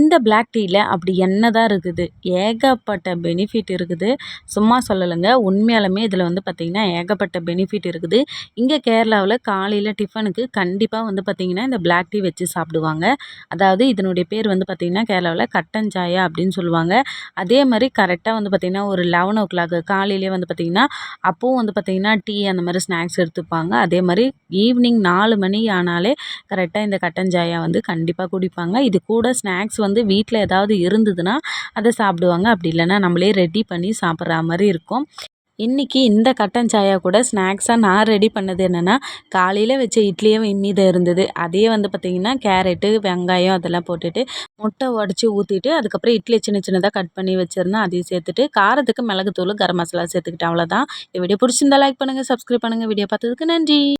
இந்த பிளாக் டீயில் அப்படி என்னதான் இருக்குது? ஏகப்பட்ட பெனிஃபிட் இருக்குது. சும்மா சொல்லலைங்க. உண்மையாலுமே இதில் வந்து பார்த்திங்கன்னா ஏகப்பட்ட பெனிஃபிட் இருக்குது. இங்கே கேரளாவில் காலையில் டிஃபனுக்கு கண்டிப்பாக வந்து பார்த்திங்கன்னா இந்த பிளாக் டீ வச்சு சாப்பிடுவாங்க. அதாவது இதனுடைய பேர் வந்து பார்த்திங்கன்னா கேரளாவில் கட்டன் சாயா அப்படின்னு சொல்லுவாங்க. அதே மாதிரி கரெக்டாக வந்து பார்த்திங்கன்னா ஒரு 11:00 காலையிலேயே வந்து பார்த்திங்கன்னா அப்போவும் வந்து பார்த்திங்கன்னா டீ அந்த மாதிரி ஸ்நாக்ஸ் எடுத்துப்பாங்க. அதே மாதிரி ஈவினிங் 4 மணி ஆனாலே கரெக்டாக இந்த கட்டன் சாயா வந்து கண்டிப்பாக குடிப்பாங்க. இது கூட ஸ்நாக்ஸ் வந்து வீட்டில் ஏதாவது இருந்ததுன்னா அதை சாப்பிடுவாங்க. அப்படி இல்லைன்னா நம்மளே ரெடி பண்ணி சாப்பிட்ற மாதிரி இருக்கும். இன்றைக்கி இந்த கட்டன் சாயா கூட ஸ்நாக்ஸாக நான் ரெடி பண்ணது என்னென்னா, காலையில் வச்ச இட்லியே மீதம் இருந்தது. அதையே வந்து பார்த்திங்கன்னா கேரட்டு, வெங்காயம் அதெல்லாம் போட்டுட்டு முட்டை உடச்சி ஊற்றிட்டு அதுக்கப்புறம் இட்லி சின்ன சின்னதாக கட் பண்ணி வச்சுருந்தேன். அதையும் சேர்த்துட்டு காரத்துக்கு மிளகுத்தூள், கரம் மசாலா சேர்த்துக்கிட்டேன். அவ்வளோதான். இந்த வீடியோ பிடிச்சிருந்தா லைக் பண்ணுங்கள், சப்ஸ்கிரைப் பண்ணுங்கள். வீடியோ பார்த்ததுக்கு நன்றி.